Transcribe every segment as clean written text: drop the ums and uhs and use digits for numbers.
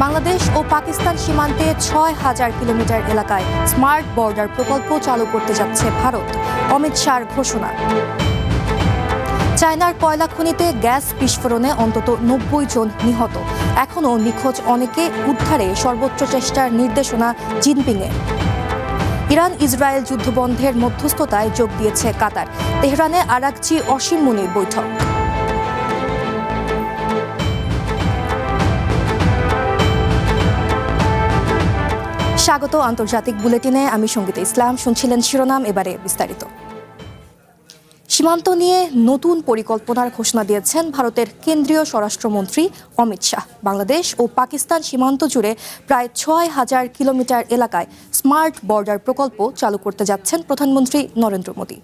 বাংলাদেশ ও পাকিস্তান সীমান্তে ৬,০০০ কিলোমিটার এলাকায় smart border প্রকল্প চালু করতে যাচ্ছে ভারত। অমিত শাহর ঘোষণা। চায়নার কয়লা খনিতে গ্যাস বিস্ফোরণে অন্তত ৯০ জন নিহত। এখনও নিখোঁজ অনেকে উদ্ধারে সর্বোচ্চ চেষ্টার নির্দেশনা জিনপিংয়ের। ইরান ইসরায়েল যুদ্ধবন্ধের মধ্যস্থতায় যোগ দিয়েছে কাতার। তেহরানে আরাকচি অসীম মুনির বৈঠক। স্বাগত আন্তর্জাতিক বুলেটিনে, আমি সঙ্গীতা ইসলাম। শুনছিলেন শিরোনাম, এবারে বিস্তারিত। সীমান্ত নিয়ে নতুন পরিকল্পনার ঘোষণা দিয়েছেন ভারতের কেন্দ্রীয় স্বরাষ্ট্রমন্ত্রী অমিত শাহ। বাংলাদেশ ও পাকিস্তান সীমান্ত জুড়ে প্রায় ৬,০০০ কিলোমিটার এলাকায় স্মার্ট বর্ডার প্রকল্প চালু করতে যাচ্ছেন প্রধানমন্ত্রী নরেন্দ্র মোদী।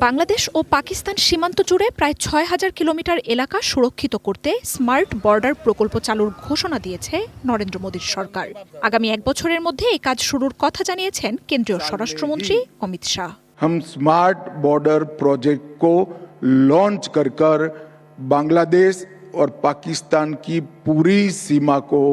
বাংলাদেশ ও পাকিস্তান সীমান্ত জুড়ে প্রায় ৬,০০০ কিলোমিটার এলাকা সুরক্ষিত করতে স্মার্ট বর্ডার প্রকল্প চালুর ঘোষণা দিয়েছে নরেন্দ্র মোদীর সরকার। আগামী ১ বছরের মধ্যে এই কাজ শুরুর কথা জানিয়েছেন কেন্দ্রীয় স্বরাষ্ট্রমন্ত্রী অমিত শাহ। हम स्मार्ट बॉर्डर प्रोजेक्ट को लॉन्च कर बांग्लादेश और पाकिस्तान की पूरी सीमा को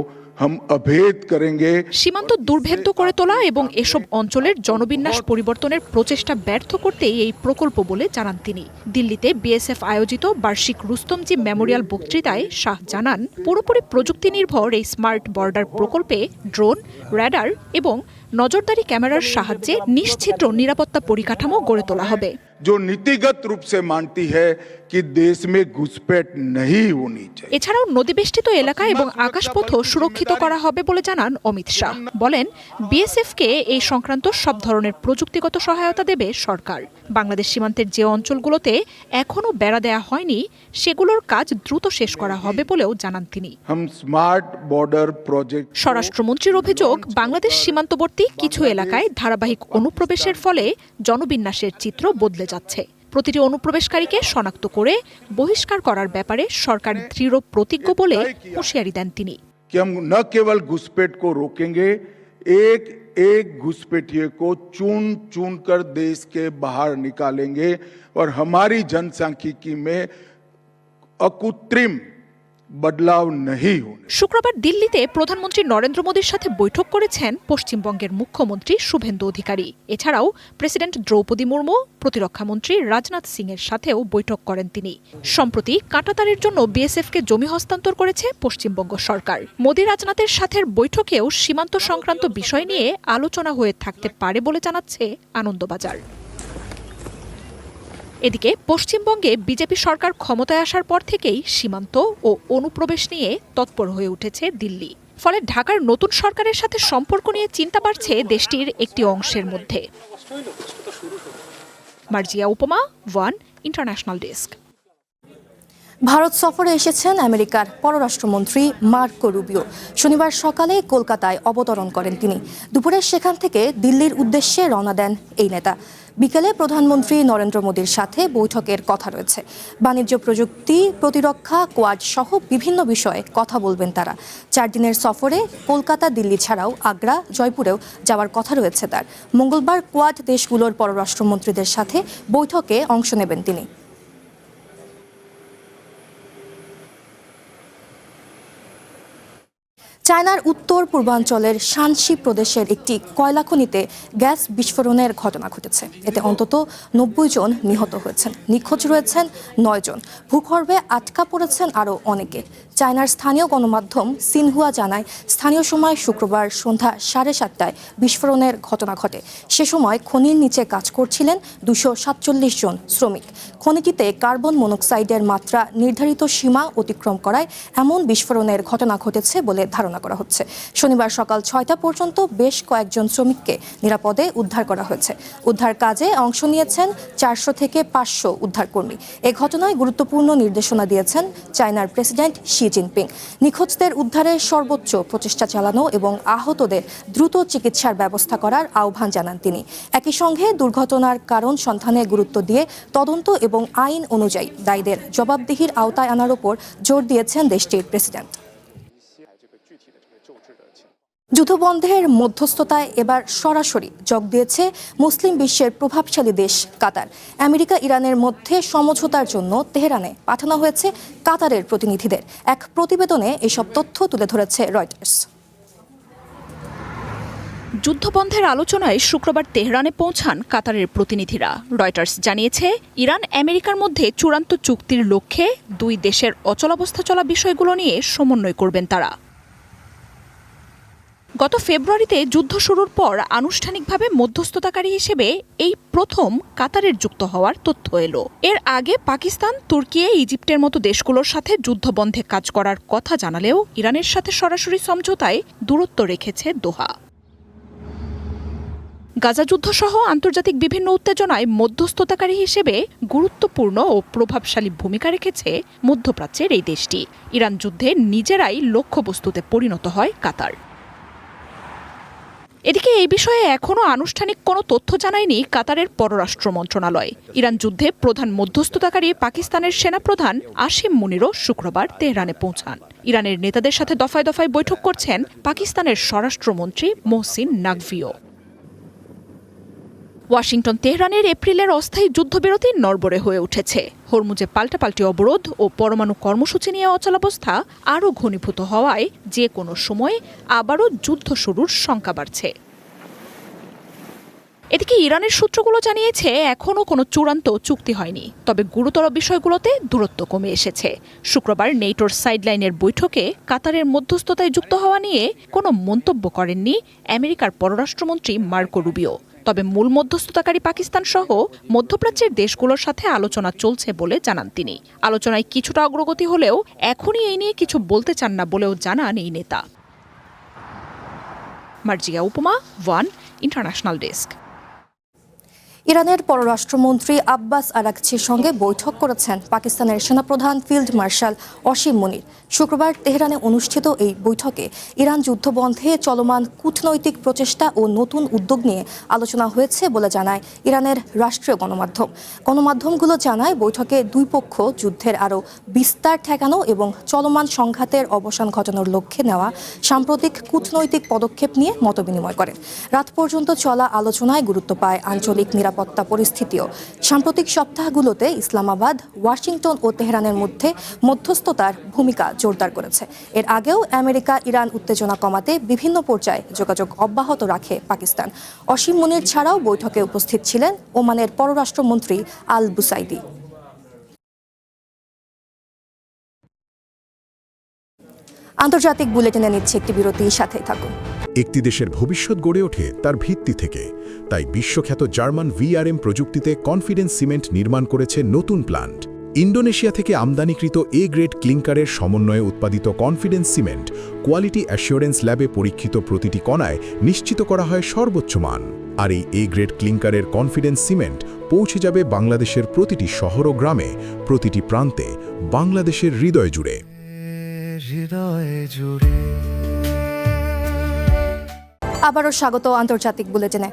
हम अभेद करेंगे। সীমান্ত দুর্ভেদ্য করে তোলা এবং এসব অঞ্চলের জনবিন্যাস পরিবর্তনের প্রচেষ্টা ব্যর্থ করতেই এই প্রকল্প বলে জানান তিনি। দিল্লিতে বিএসএফ আয়োজিত বার্ষিক রুস্তমজি মেমোরিয়াল বক্তৃতায় শাহ জানান, পুরোপুরি প্রযুক্তি নির্ভর এই স্মার্ট বর্ডার প্রকল্পে ড্রোন, র্যাডার এবং নজরদারি ক্যামেরার সাহায্যে নিশ্চিদ্র নিরাপত্তা পরিকাঠামো গড়ে তোলা হবে। जो नीतिगत रूप से मानती है कि देश में घुसपैठ नहीं होनी चाहिए। এছাড়াও নদীবেষ্টিত এলাকা এবং আকাশপথও সুরক্ষিত করা হবে বলে জানান অমিত শাহ। বলেন, বিএসএফকে এই সংক্রান্ত সব ধরনের প্রযুক্তিগত সহায়তা দেবে সরকার। বাংলাদেশ সীমান্তের যে অঞ্চলগুলোতে এখনো বেড়া দেয়া হয়নি সেগুলোর কাজ দ্রুত শেষ করা হবে বলেও জানান তিনি। স্বরাষ্ট্রমন্ত্রীর অভিযোগ, বাংলাদেশ সীমান্তবর্তী কিছু এলাকায় ধারাবাহিক অনুপ্রবেশের ফলে জনবিন্যাসের চিত্র বদলে যাচ্ছে। প্রতিটি অনুপ্রবেশকারীকে শনাক্ত করে বহিষ্কার করার ব্যাপারে সরকার দৃঢ় প্রতিজ্ঞ বলে হুঁশিয়ারি দেন তিনি। न केवल घुसपैठ को रोकेंगे, एक एक घुसपैठिए को चुन चुन कर देश के बाहर निकालेंगे और हमारी जनसांख्यिकी में अकृत्रिम বদলাও नहीं होने। শুক্রবার দিল্লিতে প্রধানমন্ত্রী নরেন্দ্র মোদীর সাথে বৈঠক করেছেন পশ্চিমবঙ্গের মুখ্যমন্ত্রী শুভেন্দু অধিকারী। এছাড়াও প্রেসিডেন্ট দ্রৌপদী মুর্মু, প্রতিরক্ষামন্ত্রী রাজনাথ সিং এর সাথেও বৈঠক করেন তিনি। সম্প্রতি কাঁটাতারের জন্য বিএসএফকে জমি হস্তান্তর করেছে পশ্চিমবঙ্গ সরকার। মোদী রাজনাথের সাথে বৈঠকেও সীমান্ত সংক্রান্ত বিষয় নিয়ে আলোচনা হয়ে থাকতে পারে বলে জানাচ্ছে আনন্দবাজার। এদিকে পশ্চিমবঙ্গে বিজেপি সরকার ক্ষমতায় আসার পর থেকেই সীমান্ত ও অনুপ্রবেশ নিয়ে তৎপর হয়ে উঠেছে দিল্লি। ফলে ঢাকার নতুন সরকারের সাথে সম্পর্ক নিয়ে চিন্তা বাড়ছে দেশটির একটি অংশের মধ্যে। মার্জিয়া উপমা, ওয়ান ইন্টারন্যাশনাল ডেস্ক। ভারত সফরে এসেছেন আমেরিকার পররাষ্ট্রমন্ত্রী মার্কো রুবিও। শনিবার সকালে কলকাতায় অবতরণ করেন তিনি। দুপুরে সেখান থেকে দিল্লির উদ্দেশ্যে রওনা দেন এই নেতা। বিকেলে প্রধানমন্ত্রী নরেন্দ্র মোদীর সাথে বৈঠকের কথা রয়েছে। বাণিজ্য, প্রযুক্তি, প্রতিরক্ষা, কোয়াড সহ বিভিন্ন বিষয়ে কথা বলবেন তারা। 4 দিনের সফরে কলকাতা, দিল্লি ছাড়াও আগ্রা, জয়পুরেও যাওয়ার কথা রয়েছে তার। মঙ্গলবার কোয়াড দেশগুলোর পররাষ্ট্রমন্ত্রীদের সাথে বৈঠকে অংশ নেবেন তিনি। চায়নার উত্তর পূর্বাঞ্চলের শানসি প্রদেশের একটি কয়লা খনিতে গ্যাস বিস্ফোরণের ঘটনা ঘটেছে। এতে অন্তত ৯০ জন নিহত হয়েছেন। নিখোঁজ রয়েছেন ৯ জন। ভূগর্ভে আটকা পড়েছেন আরও অনেকে। চায়নার স্থানীয় গণমাধ্যম সিনহুয়া জানায়, স্থানীয় সময় শুক্রবার সন্ধ্যা 7:30টায় বিস্ফোরণের ঘটনা ঘটে। সে সময় খনির নিচে কাজ করছিলেন 247 জন শ্রমিক। খনিটিতে কার্বন মনোক্সাইডের মাত্রা নির্ধারিত সীমা অতিক্রম করায় এমন বিস্ফোরণের ঘটনা ঘটেছে বলে ধারণা করা হচ্ছে। শনিবার সকাল 6টা পর্যন্ত বেশ কয়েকজন শ্রমিককে নিরাপদে উদ্ধার করা হয়েছে। উদ্ধার কাজে অংশ নিয়েছেন 400 থেকে 500 উদ্ধারকর্মী। এ ঘটনায় গুরুত্বপূর্ণ নির্দেশনা দিয়েছেন চায়নার প্রেসিডেন্ট শি জিনপিং। নিখোঁজদের উদ্ধারে সর্বোচ্চ প্রচেষ্টা চালানো এবং আহতদের দ্রুত চিকিৎসার ব্যবস্থা করার আহ্বান জানান তিনি। একই সঙ্গে দুর্ঘটনার কারণ সন্ধানে গুরুত্ব দিয়ে তদন্ত এবং আইন অনুযায়ী দায়ীদের জবাবদিহির আওতায় আনার উপর জোর দিয়েছেন দেশটির প্রেসিডেন্ট। যুদ্ধবন্ধের মধ্যস্থতায় এবার সরাসরি যোগ দিয়েছে মুসলিম বিশ্বের প্রভাবশালী দেশ কাতার। আমেরিকা ইরানের মধ্যে সমঝোতার জন্য তেহরানে পাঠানো হয়েছে কাতারের প্রতিনিধিদের। এক প্রতিবেদনে এসব তথ্য তুলে ধরেছে রয়টার্স। যুদ্ধবন্ধের আলোচনায় শুক্রবার তেহরানে পৌঁছান কাতারের প্রতিনিধিরা। রয়টার্স জানিয়েছে, ইরান আমেরিকার মধ্যে চূড়ান্ত চুক্তির লক্ষ্যে দুই দেশের অচলাবস্থা চলা বিষয়গুলো নিয়ে সমন্বয় করবেন তারা। গত ফেব্রুয়ারিতে যুদ্ধ শুরুর পর আনুষ্ঠানিকভাবে মধ্যস্থতাকারী হিসেবে এই প্রথম কাতারের যুক্ত হওয়ার তথ্য এলো। এর আগে পাকিস্তান, তুর্কি, ইজিপ্টের মতো দেশগুলোর সাথে যুদ্ধবন্ধে কাজ করার কথা জানালেও ইরানের সাথে সরাসরি সমঝোতায় দূরত্ব রেখেছে দোহা। গাজা যুদ্ধসহ আন্তর্জাতিক বিভিন্ন উত্তেজনায় মধ্যস্থতাকারী হিসেবে গুরুত্বপূর্ণ ও প্রভাবশালী ভূমিকা রেখেছে মধ্যপ্রাচ্যের এই দেশটি। ইরান যুদ্ধে নিজেরাই লক্ষ্যবস্তুতে পরিণত হয় কাতার। এদিকে এই বিষয়ে এখনও আনুষ্ঠানিক কোনো তথ্য জানায়নি কাতারের পররাষ্ট্র মন্ত্রণালয়। ইরান যুদ্ধে প্রধান মধ্যস্থতাকারী পাকিস্তানের সেনাপ্রধান আসিম মুনিরও শুক্রবার তেহরানে পৌঁছান। ইরানের নেতাদের সাথে দফায় দফায় বৈঠক করছেন পাকিস্তানের স্বরাষ্ট্রমন্ত্রী মোহসিন নাকভিও। ওয়াশিংটন তেহরানের এপ্রিলের অস্থায়ী যুদ্ধবিরতি নড়বড়ে হয়ে উঠেছে। হরমুজে পাল্টাপাল্টি অবরোধ ও পরমাণু কর্মসূচি নিয়ে অচলাবস্থা আরও ঘনীভূত হওয়ায় যে কোনো সময় আবারও যুদ্ধ শুরুর শঙ্কা বাড়ছে। এদিকে ইরানের সূত্রগুলো জানিয়েছে, এখনও কোনো চূড়ান্ত চুক্তি হয়নি, তবে গুরুতর বিষয়গুলোতে দূরত্ব কমে এসেছে। শুক্রবার নেটোর সাইডলাইনের বৈঠকে কাতারের মধ্যস্থতায় যুক্ত হওয়া নিয়ে কোনো মন্তব্য করেননি আমেরিকার পররাষ্ট্রমন্ত্রী মার্কো রুবিও। তবে মূল মধ্যস্থতাকারী পাকিস্তান সহ মধ্যপ্রাচ্যের দেশগুলোর সাথে আলোচনা চলছে বলে জানান তিনি। আলোচনায় কিছুটা অগ্রগতি হলেও এখনই এই নিয়ে কিছু বলতে চান না বলেও জানান এই নেতা। মার্জিয়া উপমা, ওয়ান ইন্টারন্যাশনাল ডেস্ক। ইরানের পররাষ্ট্রমন্ত্রী আব্বাস আরাকচির সঙ্গে বৈঠক করেছেন পাকিস্তানের সেনাপ্রধান ফিল্ড মার্শাল অসীম মুনির। শুক্রবার তেহরানে অনুষ্ঠিত এই বৈঠকে ইরান যুদ্ধবন্ধে চলমান কূটনৈতিক প্রচেষ্টা ও নতুন উদ্যোগ নিয়ে আলোচনা হয়েছে বলে জানায় ইরানের রাষ্ট্রীয় গণমাধ্যমগুলো জানায়, বৈঠকে দুই পক্ষ যুদ্ধের আরও বিস্তার ঠেকানো এবং চলমান সংঘাতের অবসান ঘটানোর লক্ষ্যে নেওয়া সাম্প্রতিক কূটনৈতিক পদক্ষেপ নিয়ে মতবিনিময় করেন। রাত পর্যন্ত চলা আলোচনায় গুরুত্ব পায় আঞ্চলিক নিরাপত্তা পরিস্থিতিও। সাম্প্রতিক সপ্তাহগুলোতে ইসলামাবাদ, ওয়াশিংটন ও তেহরানের মধ্যে মধ্যস্থতার ভূমিকা জোরদার করেছে। এর আগেও আমেরিকা ইরান উত্তেজনা কমাতে বিভিন্ন পর্যায়ে যোগাযোগ অব্যাহত রাখে পাকিস্তান। অসীম মুনির ছাড়াও বৈঠকে উপস্থিত ছিলেন ওমানের পররাষ্ট্রমন্ত্রী আল বুসাইদি। আন্তর্জাতিক বুলেটিনে নিচ্ছে একটি বিরতি, সাথেই থাকুন। একটি দেশের ভবিষ্যৎ গড়ে ওঠে তার ভিত্তি থেকে। তাই বিশ্বখ্যাত জার্মান VRM প্রযুক্তিতে কনফিডেন্স সিমেন্ট নির্মাণ করেছে নতুন প্ল্যান্ট। ইন্দোনেশিয়া থেকে আমদানিকৃত এ গ্রেড ক্লিংকারের সমন্বয়ে উৎপাদিত কনফিডেন্স সিমেন্ট কোয়ালিটি অ্যাসিওরেন্স ল্যাবে পরীক্ষিত প্রতিটি কণায় নিশ্চিত করা হয় সর্বোচ্চ মান। আর এই এ গ্রেড ক্লিংকারের কনফিডেন্স সিমেন্ট পৌঁছে যাবে বাংলাদেশের প্রতিটি শহর ও গ্রামে, প্রতিটি প্রান্তে, বাংলাদেশের হৃদয় জুড়ে। আবারও স্বাগত আন্তর্জাতিক বুলেটিনে।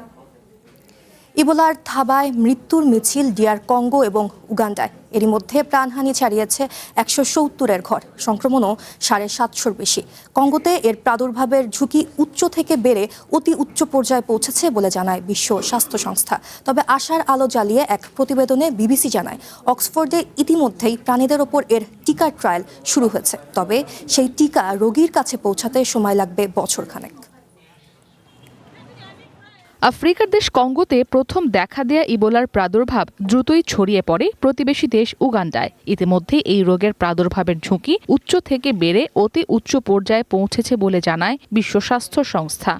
ইবোলার থাবায় মৃত্যুর মিছিল ডিআর কঙ্গো এবং উগান্ডায়। এরই মধ্যে প্রাণহানি ছাড়িয়েছে 170-এর ঘর, সংক্রমণও 750-র বেশি। কঙ্গোতে এর প্রাদুর্ভাবের ঝুঁকি উচ্চ থেকে বেড়ে অতি উচ্চ পর্যায়ে পৌঁছেছে বলে জানায় বিশ্ব স্বাস্থ্য সংস্থা। তবে আশার আলো জ্বালিয়ে এক প্রতিবেদনে বিবিসি জানায়, অক্সফোর্ডে ইতিমধ্যেই প্রাণীদের ওপর এর টিকার ট্রায়াল শুরু হয়েছে। তবে সেই টিকা রোগীর কাছে পৌঁছাতে সময় লাগবে বছরখানেক। আফ্রিকার দেশ কঙ্গোতে প্রথম দেখা দেয়া ইবোলার প্রাদুর্ভাব দ্রুতই ছড়িয়ে পড়ে প্রতিবেশী দেশ উগান্ডায়। ইতিমধ্যে এই রোগের প্রাদুর্ভাবের ঝুঁকি উচ্চ থেকে বেড়ে অতি উচ্চ পর্যায়ে পৌঁছেছে বলে জানায় বিশ্ব স্বাস্থ্য সংস্থা।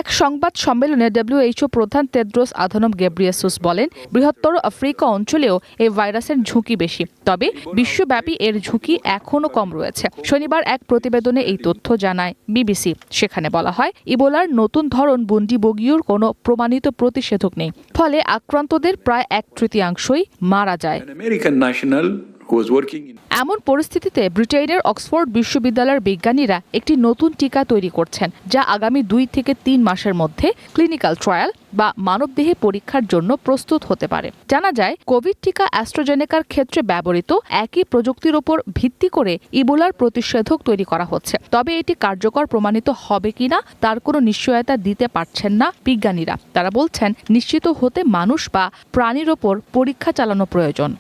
এক সংবাদ সম্মেলনে WHO প্রধান তেদ্রোস আধানম গেব্রিয়েসুস বলেন, বৃহত্তর আফ্রিকা অঞ্চলেও এই ভাইরাসের ঝুঁকি বেশি, তবে বিশ্বব্যাপী এর ঝুঁকি এখনও কম রয়েছে। শনিবার এক প্রতিবেদনে এই তথ্য জানায় বিবিসি। সেখানে বলা হয়, ইবোলার নতুন ধরন বুন্ডিবুগিউর কোনো প্রমাণিত প্রতিষেধক নেই, ফলে আক্রান্তদের প্রায় 1/3 মারা যায়। An American national who was working in এমন পরিস্থিতিতে ব্রিটেনের অক্সফোর্ড বিশ্ববিদ্যালয়ের বিজ্ঞানীরা একটি নতুন টিকা তৈরি করছেন, যা আগামী 2 থেকে 3 মাসের মধ্যে ক্লিনিক্যাল ট্রায়াল বা মানবদেহে পরীক্ষার জন্য প্রস্তুত হতে পারে। জানা যায়, কোভিড টিকা অ্যাস্ট্রাজেনেকার ক্ষেত্রে ব্যবহৃত একই প্রযুক্তির উপর ভিত্তি করে ইবোলার প্রতিষেধক তৈরি করা হচ্ছে। তবে এটি কার্যকর প্রমাণিত হবে কিনা তার কোনো নিশ্চয়তা দিতে পারছেন না বিজ্ঞানীরা। তারা বলছেন, নিশ্চিত হতে মানুষ বা প্রাণীর ওপর পরীক্ষা চালানো প্রয়োজন।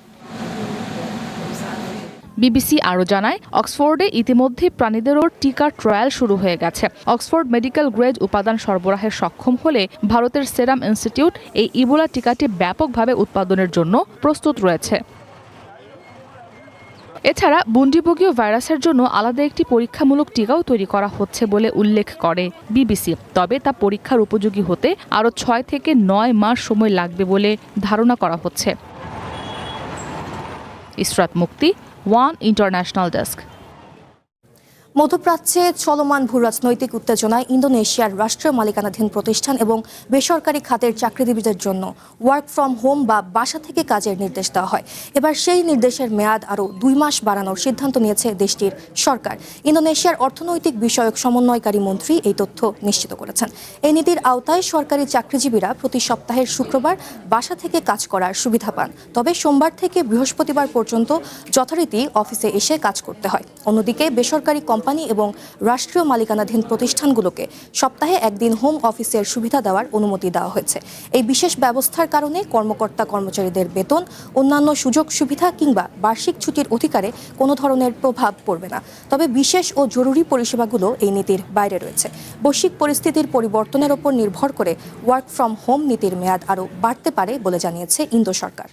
বিবিসি আরও জানায়, অক্সফোর্ডে ইতিমধ্যে প্রাণীদের ওপর টিকার ট্রায়াল শুরু হয়ে গেছে। অক্সফোর্ড মেডিকেল গ্রেড উপাদান সরবরাহে সক্ষম হলে ভারতের সেরাম ইনস্টিটিউট এই ইবোলা টিকাটি ব্যাপকভাবে উৎপাদনের জন্য প্রস্তুত রয়েছে। এছাড়া বুন্ডিবুগীয় ভাইরাসের জন্য আলাদা একটি পরীক্ষামূলক টিকাও তৈরি করা হচ্ছে বলে উল্লেখ করে বিবিসি। তবে তা পরীক্ষার উপযোগী হতে আরও 6 থেকে 9 মাস সময় লাগবে বলে ধারণা করা হচ্ছে। ইসরাত মুক্তি, ওয়ান ইন্টারন্যাশনাল ডেস্ক। মধ্যপ্রাচ্যে চলমান ভূরাজনৈতিক উত্তেজনায় ইন্দোনেশিয়ার রাষ্ট্রীয় মালিকানাধীন প্রতিষ্ঠান এবং বেসরকারি খাতের চাকরিজীবীদের জন্য ওয়ার্ক ফ্রম হোম বা বাসা থেকে কাজের নির্দেশ দেওয়া হয়। এবার সেই নির্দেশের মেয়াদ আরও 2 মাস বাড়ানোর সিদ্ধান্ত নিয়েছে দেশটির সরকার। ইন্দোনেশিয়ার অর্থনৈতিক বিষয়ক সমন্বয়কারী মন্ত্রী এই তথ্য নিশ্চিত করেছেন। এই নীতির আওতায় সরকারি চাকরিজীবীরা প্রতি সপ্তাহের শুক্রবার বাসা থেকে কাজ করার সুবিধা পান। তবে সোমবার থেকে বৃহস্পতিবার পর্যন্ত যথারীতি অফিসে এসে কাজ করতে হয়। অন্যদিকে বেসরকারি কোম্পানি এবং রাষ্ট্রীয় মালিকানাধীন প্রতিষ্ঠানগুলোকে সপ্তাহে একদিন হোম অফিসের সুবিধা দেওয়ার অনুমতি দেওয়া হয়েছে। এই বিশেষ ব্যবস্থার কারণে কর্মকর্তা কর্মচারীদের বেতন, অন্যান্য সুযোগ সুবিধা কিংবা বার্ষিক ছুটির অধিকারে কোনো ধরনের প্রভাব পড়বে না। তবে বিশেষ ও জরুরি পরিষেবাগুলো এই নীতির বাইরে রয়েছে। বৈশ্বিক পরিস্থিতির পরিবর্তনের ওপর নির্ভর করে ওয়ার্ক ফ্রম হোম নীতির মেয়াদ আরও বাড়তে পারে বলে জানিয়েছে ইন্দো সরকার।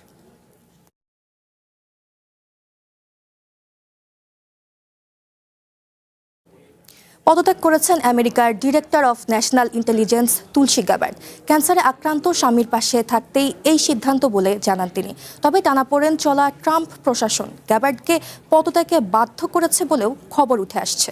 পদত্যাগ করেছেন আমেরিকার director of national intelligence Tulsi Gabbard. ক্যান্সারে আক্রান্ত স্বামীর পাশে থাকতেই এই সিদ্ধান্ত বলে জানান তিনি। তবে টানাপোড়েন চলা ট্রাম্প প্রশাসন গ্যাবার্ডকে পদত্যাগে বাধ্য করেছে বলেও খবর উঠে আসছে।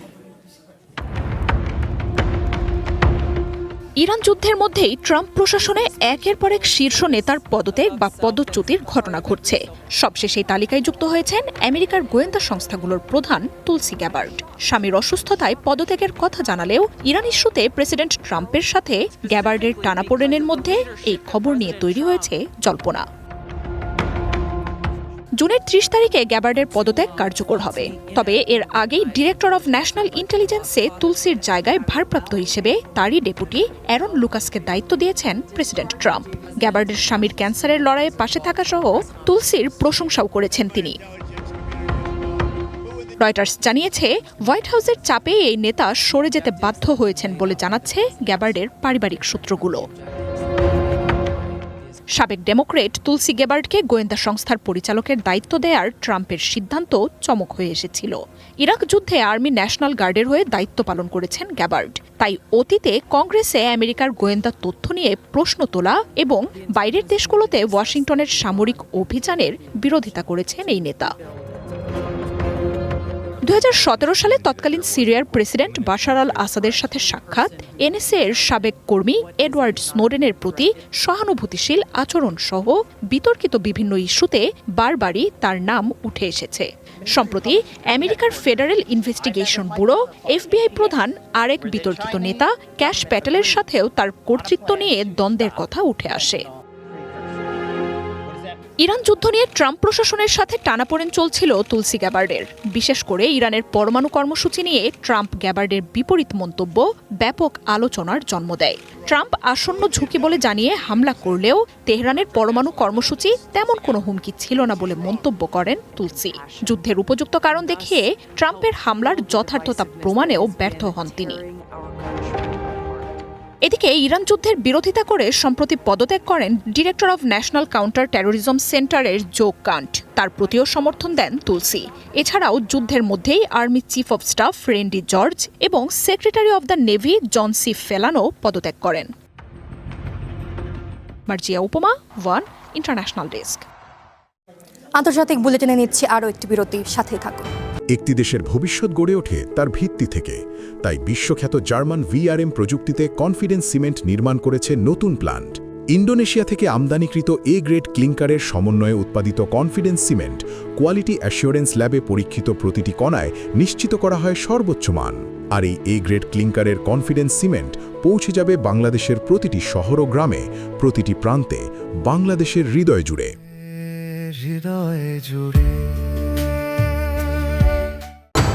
ইরান যুদ্ধের মধ্যেই ট্রাম্প প্রশাসনে একের পর এক শীর্ষ নেতার পদত্যাগ বা পদচ্যুতির ঘটনা ঘটছে। সবশেষে তালিকায় যুক্ত হয়েছেন আমেরিকার গোয়েন্দা সংস্থাগুলোর প্রধান তুলসী গ্যাবার্ড। স্বামীর অসুস্থতায় পদত্যাগের কথা জানালেও ইরান ইস্যুতে প্রেসিডেন্ট ট্রাম্পের সাথে গ্যাবার্ডের টানাপোড়েনের মধ্যে এই খবর নিয়ে তৈরি হয়েছে জল্পনা। জুনের 30 তারিখে গ্যাবার্ডের পদত্যাগ কার্যকর হবে। তবে এর আগেই ডিরেক্টর অফ ন্যাশনাল ইন্টেলিজেন্সে তুলসির জায়গায় ভারপ্রাপ্ত হিসেবে তারই ডেপুটি অ্যারন লুকাসকে দায়িত্ব দিয়েছেন প্রেসিডেন্ট ট্রাম্প। গ্যাবার্ডের স্বামীর ক্যান্সারের লড়াইয়ে পাশে থাকা সহ তুলসির প্রশংসাও করেছেন তিনি। রয়টার্স জানিয়েছে, হোয়াইট হাউসের চাপে এই নেতা সরে যেতে বাধ্য হয়েছেন বলে জানাচ্ছে গ্যাবার্ডের পারিবারিক সূত্রগুলো। সাবেক ডেমোক্রেট তুলসী গ্যাবার্ডকে গোয়েন্দা সংস্থার পরিচালকের দায়িত্ব দেওয়ার ট্রাম্পের সিদ্ধান্ত চমক হয়ে এসেছিল। ইরাক যুদ্ধে আর্মি ন্যাশনাল গার্ডের হয়ে দায়িত্ব পালন করেছেন গ্যাবার্ড। তাই অতীতে কংগ্রেসে আমেরিকার গোয়েন্দা তথ্য নিয়ে প্রশ্ন তোলা এবং বাইরের দেশগুলোতে ওয়াশিংটনের সামরিক অভিযানের বিরোধিতা করেছেন এই নেতা। 2017 সালে তৎকালীন সিরিয়ার প্রেসিডেন্ট বাশার আল আসাদের সাথে সাক্ষাৎ, এনএসএ এর সাবেক কর্মী এডওয়ার্ড স্নোডেনের প্রতি সহানুভূতিশীল আচরণ সহ বিতর্কিত বিভিন্ন ইস্যুতে বারবারই তার নাম উঠে এসেছে। সম্প্রতি আমেরিকার ফেডারেল ইনভেস্টিগেশন ব্যুরো এফবিআই প্রধান আরেক বিতর্কিত নেতা ক্যাশ প্যাটেলের সাথেও তার কর্তৃত্ব নিয়ে দ্বন্দ্বের কথা উঠে আসে। ইরান যুদ্ধ নিয়ে ট্রাম্প প্রশাসনের সাথে টানাপোড়েন চলছিল তুলসী গ্যাবার্ডের। বিশেষ করে ইরানের পরমাণু কর্মসূচি নিয়ে ট্রাম্প গ্যাবার্ডের বিপরীত মন্তব্য ব্যাপক আলোচনার জন্ম দেয়। ট্রাম্প আসন্ন ঝুঁকি বলে জানিয়ে হামলা করলেও তেহরানের পরমাণু কর্মসূচি তেমন কোনো হুমকি ছিল না বলে মন্তব্য করেন তুলসী। যুদ্ধের উপযুক্ত কারণ দেখিয়ে ট্রাম্পের হামলার যথার্থতা প্রমাণেও ব্যর্থ হন তিনি। এদিকে ইরান যুদ্ধের বিরোধিতা করে সম্প্রতি পদত্যাগ করেন director of national counter terrorism সেন্টারের জো কান্ট। তার প্রতিও সমর্থন দেন তুলসী। এছাড়াও যুদ্ধের মধ্যেই army chief of staff Randy George এবং secretary of the navy John C Phelan পদত্যাগ করেন। মার্জিয়া উপমা, ওয়ান ইন্টারন্যাশনাল ডেস্ক। আন্তর্জাতিক বুলেটিনে নিচ্ছি আরও একটি বিরতি, সাথেই থাকুন। একটি দেশের ভবিষ্যৎ গড়ে ওঠে তার ভিত্তি থেকে। তাই বিশ্বখ্যাত জার্মান ভিআরএম প্রযুক্তিতে কনফিডেন্স সিমেন্ট নির্মাণ করেছে নতুন প্ল্যান্ট। ইন্দোনেশিয়া থেকে আমদানিকৃত এ গ্রেড ক্লিংকারের সমন্বয়ে উৎপাদিত কনফিডেন্স সিমেন্ট কোয়ালিটি অ্যাসিওরেন্স ল্যাবে পরীক্ষিত প্রতিটি কণায় নিশ্চিত করা হয় সর্বোচ্চ মান। আর এই এ গ্রেড ক্লিংকারের কনফিডেন্স সিমেন্ট পৌঁছে যাবে বাংলাদেশের প্রতিটি শহর ও গ্রামে, প্রতিটি প্রান্তে, বাংলাদেশের হৃদয় জুড়ে।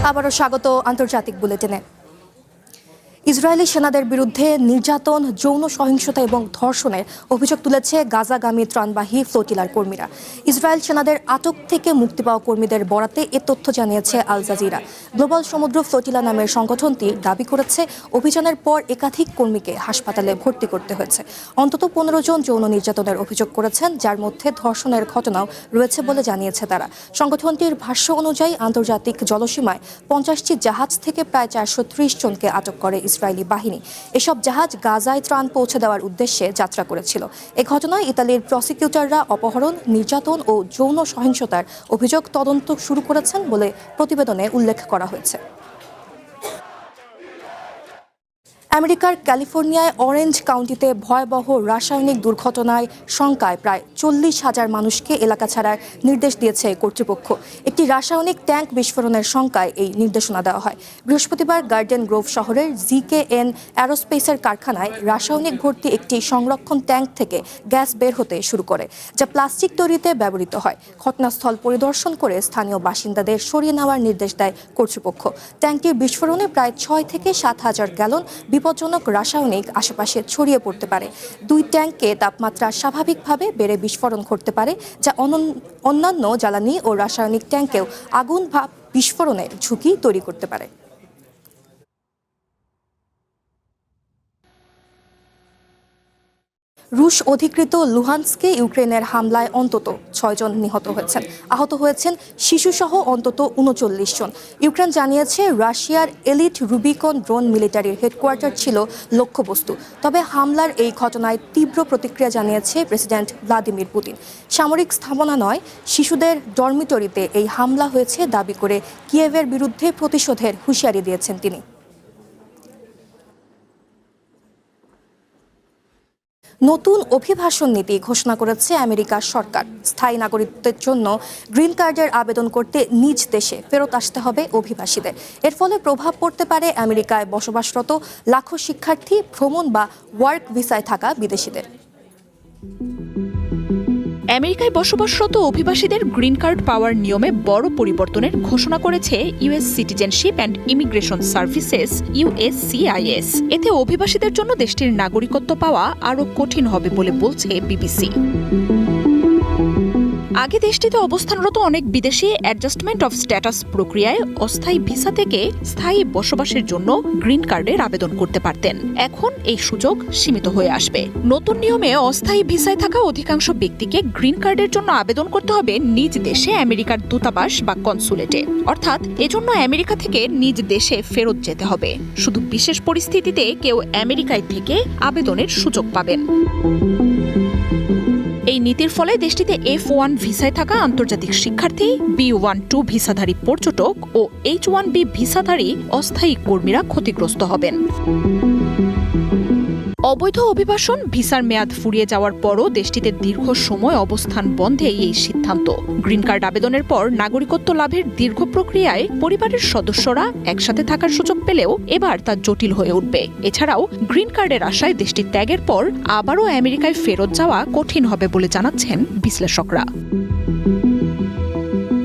আবারও স্বাগত আন্তর্জাতিক বুলেটিনে। ইসরায়েলি সেনাদের বিরুদ্ধে নির্যাতন, যৌন সহিংসতা এবং ধর্ষণের অভিযোগ তুলেছে গাজাগামী ত্রাণবাহী ফ্লোটিলার কর্মীরা। ইসরায়েল সেনাদের আটক থেকে মুক্তি পাওয়া কর্মীদের বরাতে এ তথ্য জানিয়েছে আল জাজিরা। গ্লোবাল সমুদ্র ফ্লোটিলা নামের সংগঠনটি দাবি করেছে অভিযানের পর একাধিক কর্মীকে হাসপাতালে ভর্তি করতে হয়েছে। অন্তত 15 জন যৌন নির্যাতনের অভিযোগ করেছেন, যার মধ্যে ধর্ষণের ঘটনাও রয়েছে বলে জানিয়েছে তারা। সংগঠনটির ভাষ্য অনুযায়ী আন্তর্জাতিক জলসীমায় 50টি জাহাজ থেকে প্রায় 430 জনকে আটক করে ইসরায়েলি বাহিনী। এসব জাহাজ গাজায় ত্রাণ পৌঁছে দেওয়ার উদ্দেশ্যে যাত্রা করেছিল। এ ঘটনায় ইতালির প্রসিকিউটররা অপহরণ, নির্যাতন ও যৌন সহিংসতার অভিযোগ তদন্ত শুরু করেছেন বলে প্রতিবেদনে উল্লেখ করা হয়েছে। আমেরিকার ক্যালিফোর্নিয়ায় অরেঞ্জ কাউন্টিতে ভয়াবহ রাসায়নিক দুর্ঘটনায় শঙ্কায় প্রায় 40,000 মানুষকে এলাকা ছাড়ার নির্দেশ দিয়েছে কর্তৃপক্ষ। একটি রাসায়নিক ট্যাঙ্ক বিস্ফোরণের শঙ্কায় এই নির্দেশনা দেওয়া হয়। বৃহস্পতিবার গার্ডেন গ্রোভ শহরের জিকেএন অ্যারোস্পেসের কারখানায় রাসায়নিক ভর্তি একটি সংরক্ষণ ট্যাঙ্ক থেকে গ্যাস বের হতে শুরু করে, যা প্লাস্টিক তৈরিতে ব্যবহৃত হয়। ঘটনাস্থল পরিদর্শন করে স্থানীয় বাসিন্দাদের সরিয়ে নেওয়ার নির্দেশ দেয় কর্তৃপক্ষ। ট্যাঙ্কটির বিস্ফোরণে প্রায় 6 থেকে 7,000 গ্যালন বিপজ্জনক রাসায়নিক আশেপাশে ছড়িয়ে পড়তে পারে। 2 ট্যাঙ্কে তাপমাত্রা স্বাভাবিকভাবে বেড়ে বিস্ফোরণ ঘটতে পারে, যা অন্যান্য জ্বালানি ও রাসায়নিক ট্যাঙ্কেও আগুন বা বিস্ফোরণের ঝুঁকি তৈরি করতে পারে। রুশ অধিকৃত লুহানস্কে ইউক্রেনের হামলায় অন্তত 6 জন নিহত হয়েছেন। আহত হয়েছেন শিশুসহ অন্তত 39 জন। ইউক্রেন জানিয়েছে রাশিয়ার এলিট রুবিকন ড্রোন মিলিটারির হেডকোয়ার্টার ছিল লক্ষ্যবস্তু। তবে হামলার এই ঘটনায় তীব্র প্রতিক্রিয়া জানিয়েছে প্রেসিডেন্ট ভ্লাদিমির পুতিন। সামরিক স্থাপনা নয়, শিশুদের ডরমিটরিতে এই হামলা হয়েছে দাবি করে কিয়েভের বিরুদ্ধে প্রতিশোধের হুঁশিয়ারি দিয়েছেন তিনি। নতুন অভিবাসন নীতি ঘোষণা করেছে আমেরিকার সরকার। স্থায়ী নাগরিকত্বের জন্য গ্রিন কার্ডের আবেদন করতে নিজ দেশে ফেরত আসতে হবে অভিবাসীদের। এর ফলে প্রভাব পড়তে পারে আমেরিকায় বসবাসরত লাখো শিক্ষার্থী, ভ্রমণ বা ওয়ার্ক ভিসায় থাকা বিদেশিদের। আমেরিকায় বসবাসরত অভিবাসীদের গ্রিন কার্ড পাওয়ার নিয়মে বড় পরিবর্তনের ঘোষণা করেছে US citizenship and immigration services USCIS। এতে অভিবাসীদের জন্য দেশটির নাগরিকত্ব পাওয়া আরও কঠিন হবে বলে বলছে বিবিসি। আগে দেশটিতে অবস্থানরত অনেক বিদেশি অ্যাডজাস্টমেন্ট অফ স্ট্যাটাস প্রক্রিয়ায় অস্থায়ী ভিসা থেকে স্থায়ী বসবাসের জন্য গ্রিন কার্ডের আবেদন করতে পারতেন। এখন এই সুযোগ সীমিত হয়ে আসবে। নতুন নিয়মে অস্থায়ী ভিসায় থাকা অধিকাংশ ব্যক্তিকে গ্রিন কার্ডের জন্য আবেদন করতে হবে নিজ দেশে আমেরিকার দূতাবাস বা কনসুলেটে। অর্থাৎ এজন্য আমেরিকা থেকে নিজ দেশে ফেরত যেতে হবে। শুধু বিশেষ পরিস্থিতিতে কেউ আমেরিকায় থেকে আবেদনের সুযোগ পাবেন। এই নীতির ফলে দেশটিতে F1 ভিসায় থাকা আন্তর্জাতিক শিক্ষার্থী, B12 ভিসাধারী পর্যটক ও H1B ভিসাধারী অস্থায়ী কর্মীরা ক্ষতিগ্রস্ত হবেন। অবৈধ অভিবাসন ভিসার মেয়াদ ফুরিয়ে যাওয়ার পরও দেশটিতে দীর্ঘ সময় অবস্থান বন্ধে এই সিদ্ধান্ত। গ্রিন কার্ড আবেদনের পর নাগরিকত্ব লাভের দীর্ঘ প্রক্রিয়ায় পরিবারের সদস্যরা একসাথে থাকার সুযোগ পেলেও এবার তা জটিল হয়ে উঠবে। এছাড়াও গ্রিন কার্ডের আশায় দেশটি ত্যাগের পর আবারও আমেরিকায় ফেরত যাওয়া কঠিন হবে বলে জানাচ্ছেন বিশ্লেষকরা।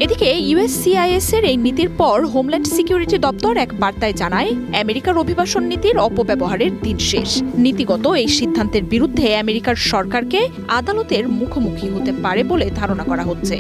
এদিকে USCIS এর এই নীতির পর হোমল্যান্ড সিকিউরিটি দপ্তর এক বার্তায় জানায়, আমেরিকার অভিবাসন নীতির অপব্যবহারের দিন শেষ। নীতিগত এই সিদ্ধান্তের বিরুদ্ধে আমেরিকার সরকারকে আদালতের মুখোমুখি হতে পারে বলে ধারণা করা হচ্ছে।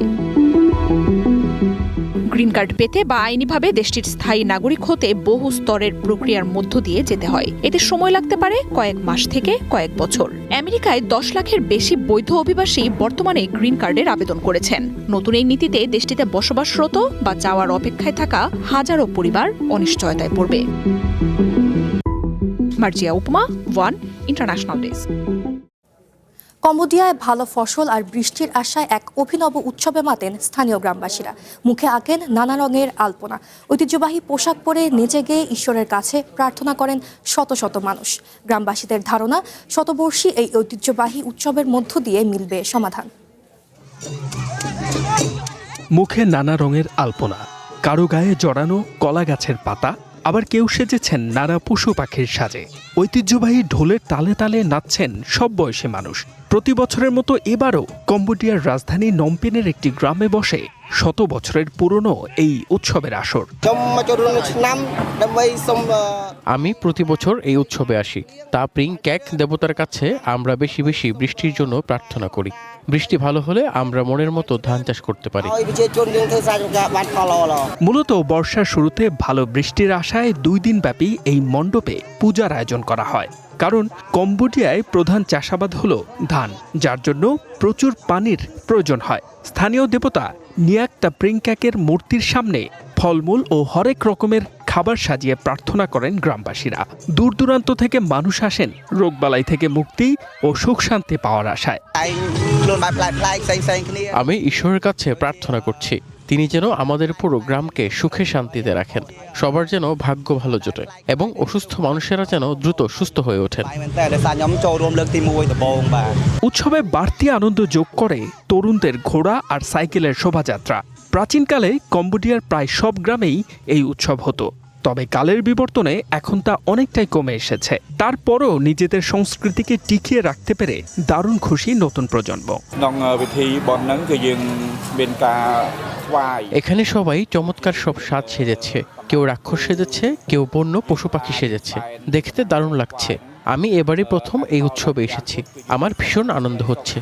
গ্রিন কার্ড পেতে বা আইনিভাবে দেশটির স্থায়ী নাগরিক হতে বহু স্তরের প্রক্রিয়ার মধ্য দিয়ে যেতে হয়। এতে সময় লাগতে পারে কয়েক মাস থেকে কয়েক বছর। আমেরিকায় 10 লাখের বেশি বৈধ অভিবাসী বর্তমানে গ্রিন কার্ডের আবেদন করেছেন। নতুন এই নীতিতে দেশটিতে বসবাসরত বা যাওয়ার অপেক্ষায় থাকা হাজারো পরিবার অনিশ্চয়তায় পড়বে। মার্জিয়া উপমা, ওয়ান ইন্টারন্যাশনাল ডেস্ক। কম্বোডিয়ায় ভালো ফসল আর বৃষ্টির আশায় এক অভিনব উৎসবে মাতেন স্থানীয় গ্রামবাসীরা। মুখে আঁকেন নানা রঙের আলপনা। ঐতিহ্যবাহী পোশাক পরে নেচে গেয়ে ঈশ্বরের কাছে প্রার্থনা করেন শত শত মানুষ। গ্রামবাসীদের ধারণা, শতবর্ষী এই ঐতিহ্যবাহী উৎসবের মধ্য দিয়ে মিলবে সমাধান। মুখে নানা রঙের আলপনা, কারো গায়ে জড়ানো কলা গাছের পাতা, আবার কেউ সেজেছেন নানা পশু পাখির সাজে। ঐতিহ্যবাহী ঢোলের তালে তালে নাচছেন সব বয়সী মানুষ। প্রতি বছরের মতো এবারও কম্বোডিয়ার রাজধানী নমপেনের একটি গ্রামে বসে শত বছরের পুরনো এই উৎসবের আসর। আমি প্রতি বছর এই উৎসবে আসি। তা প্রিং ক্যাক দেবতার কাছে আমরা বেশি বেশি বৃষ্টির জন্য প্রার্থনা করি। বৃষ্টি ভালো হলে আমরা মনের মতো ধান চাষ করতে পারি। মূলত বর্ষার শুরুতে ভালো বৃষ্টির আশায় 2 দিন ব্যাপী এই মণ্ডপে পূজার আয়োজন করা হয়। কারণ কম্বোডিয়ায় প্রধান চাষাবাদ হলো ধান, যার জন্য প্রচুর পানির প্রয়োজন হয়। স্থানীয় দেবতা নিয়াক তা প্রিংক্যাকের মূর্তির সামনে ফলমূল ও হরেক রকমের খাবার সাজিয়ে প্রার্থনা করেন গ্রামবাসীরা। দূর দূরান্ত থেকে মানুষ আসেন রোগবালাই থেকে মুক্তি ও সুখ শান্তি পাওয়ার আশায়। আমি ঈশ্বরের কাছে প্রার্থনা করছি, তিনি যেন আমাদের পুরো গ্রামকে সুখে শান্তিতে রাখেন, সবার যেন ভাগ্য ভালো জোটে এবং অসুস্থ মানুষেরা যেন দ্রুত সুস্থ হয়ে ওঠেন। উৎসবে বাড়তি আনন্দ যোগ করে তরুণদের ঘোড়া আর সাইকেলের শোভাযাত্রা। প্রাচীনকালে কম্বোডিয়ার প্রায় সব গ্রামেই এই উৎসব হতো, তবে কালের বিবর্তনে এখন তা অনেকটাই কমে এসেছে। তারপরও নিজেদের সংস্কৃতিকে টিকিয়ে রাখতে পেরে দারুণ খুশি নতুন প্রজন্ম। এখানে সবাই চমৎকার সব সাজ সেজেছে, কেউ রাক্ষস সেজেছে, কেউ বন্য পশু পাখি সেজেছে। দেখতে দারুণ লাগছে। আমি এবারে প্রথম এই উৎসবে এসেছি, আমার ভীষণ আনন্দ হচ্ছে।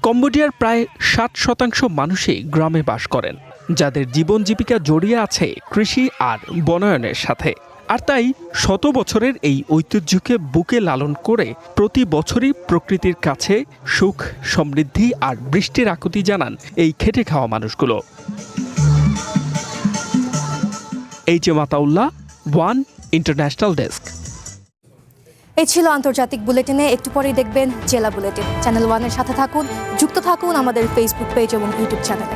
কম্বোডিয়ার প্রায় 60% মানুষই গ্রামে বাস করেন, যাদের জীবন জীবিকা জড়িয়ে আছে কৃষি আর বনায়নের সাথে। আর তাই শত বছরের এই ঐতিহ্যকে বুকে লালন করে প্রতি বছরই প্রকৃতির কাছে সুখ, সমৃদ্ধি আর বৃষ্টির আকুতি জানান এই খেটে খাওয়া মানুষগুলো। H M Ataullah, one international desk. এই ছিল আন্তর্জাতিক বুলেটিনে। একটু পরেই দেখবেন জেলা বুলেটিন। চ্যানেল 1-এর সাথে থাকুন, যুক্ত থাকুন আমাদের ফেসবুক পেজ এবং ইউটিউব চ্যানেলে।